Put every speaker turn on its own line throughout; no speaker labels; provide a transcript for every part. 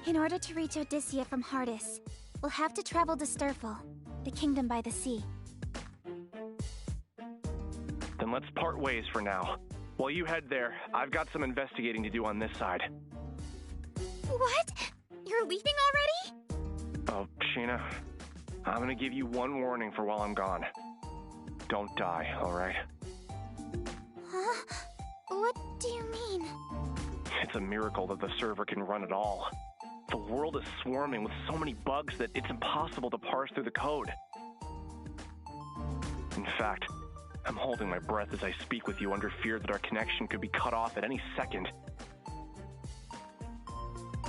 In order to reach Odysseia from Hardis, we'll have to travel to Sturful, the kingdom by the sea.
Then let's part ways for now. While you head there, I've got some investigating to do on this side.
What? You're leaving already?
Oh, Sheena, I'm gonna give you one warning for while I'm gone. Don't die, alright?
Huh? What do you mean?
It's a miracle that the server can run at all. The world is swarming with so many bugs that it's impossible to parse through the code. In fact, I'm holding my breath as I speak with you under fear that our connection could be cut off at any second.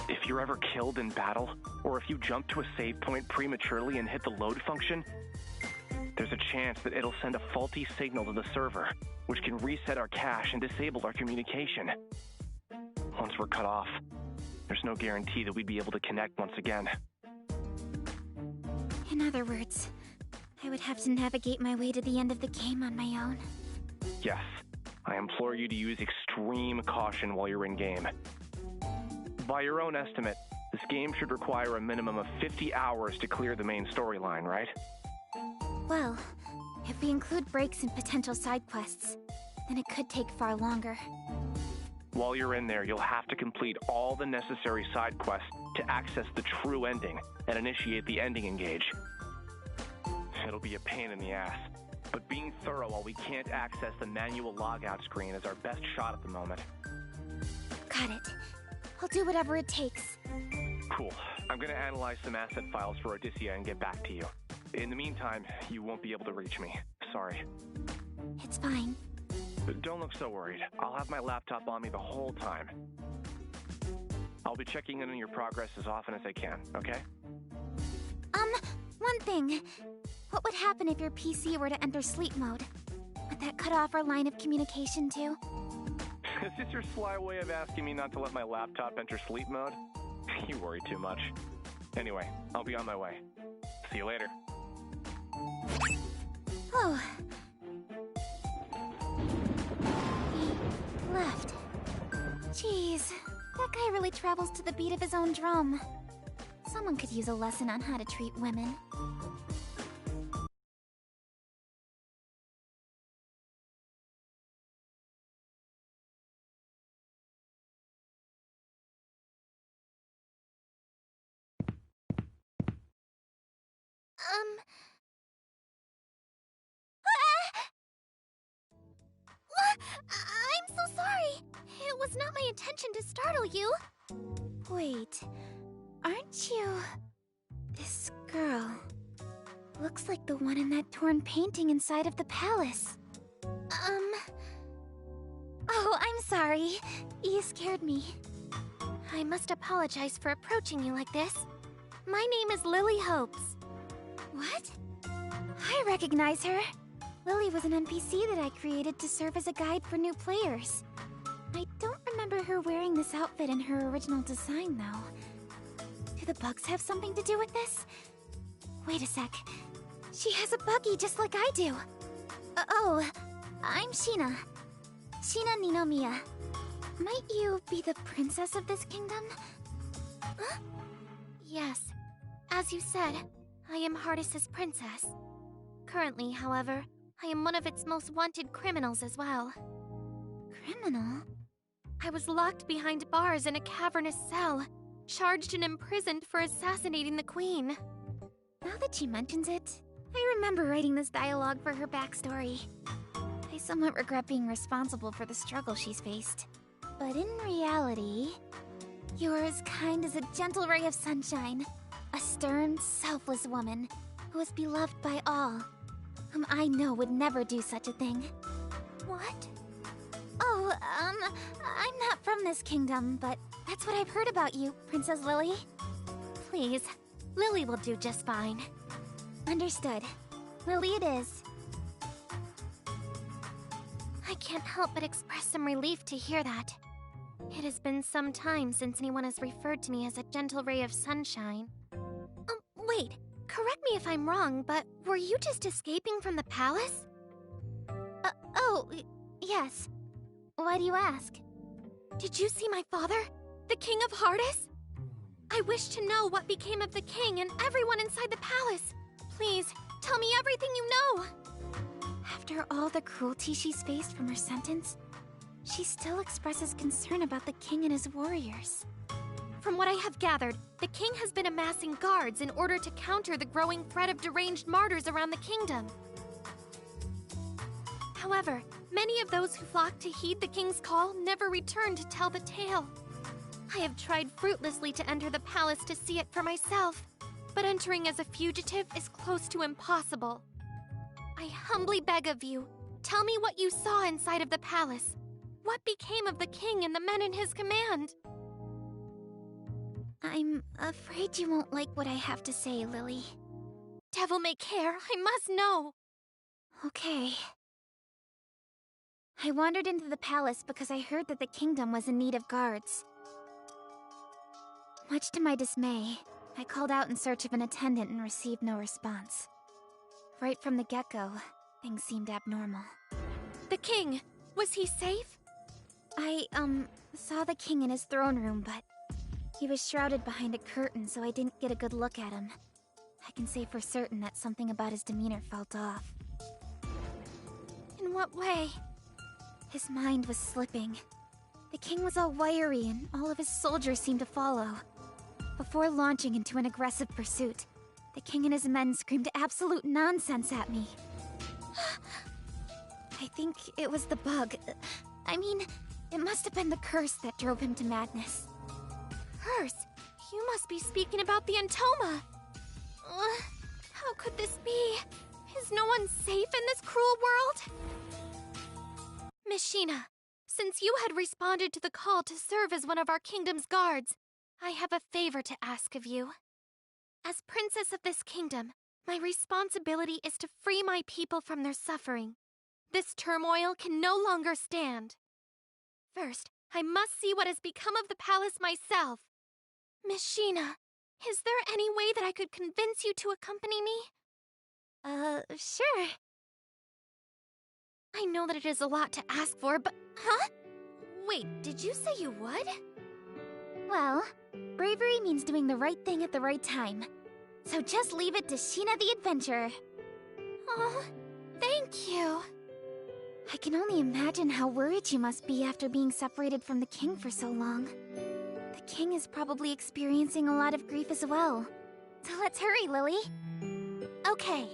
If you're ever killed in battle, or if you jump to a save point prematurely and hit the load function, there's a chance that it'll send a faulty signal to the server, which can reset our cache and disable our communication. Once we're cut off, there's no guarantee that we'd be able to connect once again.
In other words, I would have to navigate my way to the end of the game on my own.
Yes, I implore you to use extreme caution while you're in-game. By your own estimate, this game should require a minimum of 50 hours to clear the main storyline, right?
Well, if we include breaks and potential side quests, then it could take far longer.
While you're in there, you'll have to complete all the necessary side quests to access the true ending and initiate the ending engage. It'll be a pain in the ass, but being thorough while we can't access the manual logout screen is our best shot at the moment.
Got it. I'll do whatever it takes.
Cool. I'm gonna analyze some asset files for Odysseia and get back to you. In the meantime, you won't be able to reach me. Sorry.
It's fine.
But don't look so worried. I'll have my laptop on me the whole time. I'll be checking in on your progress as often as I can, okay?
One thing. What would happen if your PC were to enter sleep mode? Would that cut off our line of communication too?
Is this your sly way of asking me not to let my laptop enter sleep mode? You worry too much. Anyway, I'll be on my way. See you later.
Oh. He left. Jeez, that guy really travels to the beat of his own drum. Someone could use a lesson on how to treat women. I'm so sorry. It was not my intention to startle you. Wait, aren't you... this girl? Looks like the one in that torn painting inside of the palace. Oh, I'm sorry. You scared me. I must apologize for approaching you like this. My name is Lily Hopes. What? I recognize her. Lily was an NPC that I created to serve as a guide for new players. I don't remember her wearing this outfit in her original design, though. Do the bugs have something to do with this? Wait a sec. She has a buggy just like I do. Oh, I'm Sheena. Sheena Ninomiya. Might you be the princess of this kingdom? Huh? Yes. As you said, I am Hardis' princess. Currently, however, I am one of its most wanted criminals as well. Criminal? I was locked behind bars in a cavernous cell, charged and imprisoned for assassinating the queen. Now that she mentions it, I remember writing this dialogue for her backstory. I somewhat regret being responsible for the struggle she's faced. But in reality, you're as kind as a gentle ray of sunshine. A stern, selfless woman who is beloved by all, whom I know would never do such a thing. What? Oh, I'm not from this kingdom, but that's what I've heard about you, Princess Lily. Please, Lily will do just fine. Understood. Lily it is. I can't help but express some relief to hear that. It has been some time since anyone has referred to me as a gentle ray of sunshine. Wait, correct me if I'm wrong, but were you just escaping from the palace? Yes. Why do you ask? Did you see my father, the King of Hardis? I wish to know what became of the king and everyone inside the palace. Please, tell me everything you know. After all the cruelty she's faced from her sentence, she still expresses concern about the king and his warriors. From what I have gathered, the king has been amassing guards in order to counter the growing threat of deranged martyrs around the kingdom. However, many of those who flocked to heed the king's call never returned to tell the tale. I have tried fruitlessly to enter the palace to see it for myself, but entering as a fugitive is close to impossible. I humbly beg of you, tell me what you saw inside of the palace. What became of the king and the men in his command? I'm afraid you won't like what I have to say, Lily. Devil may care, I must know. Okay. I wandered into the palace because I heard that the kingdom was in need of guards. Much to my dismay, I called out in search of an attendant and received no response. Right from the get-go, things seemed abnormal. The king! Was he safe? I, saw the king in his throne room, but he was shrouded behind a curtain, so I didn't get a good look at him. I can say for certain that something about his demeanor felt off. In what way? His mind was slipping. The king was all wiry, and all of his soldiers seemed to follow. Before launching into an aggressive pursuit, the king and his men screamed absolute nonsense at me. I think it was the bug. I mean, it must have been the curse that drove him to madness. Curse? You must be speaking about the Antoma. How could this be? Is no one safe in this cruel world? Miss Sheena, since you had responded to the call to serve as one of our kingdom's guards, I have a favor to ask of you. As princess of this kingdom, my responsibility is to free my people from their suffering. This turmoil can no longer stand. First, I must see what has become of the palace myself. Miss Sheena, is there any way that I could convince you to accompany me? Sure. I know that it is a lot to ask for, but... Huh? Wait, did you say you would? Well, bravery means doing the right thing at the right time. So just leave it to Sheena the Adventurer. Oh, thank you. I can only imagine how worried you must be after being separated from the king for so long. The king is probably experiencing a lot of grief as well. So let's hurry, Lily. Okay.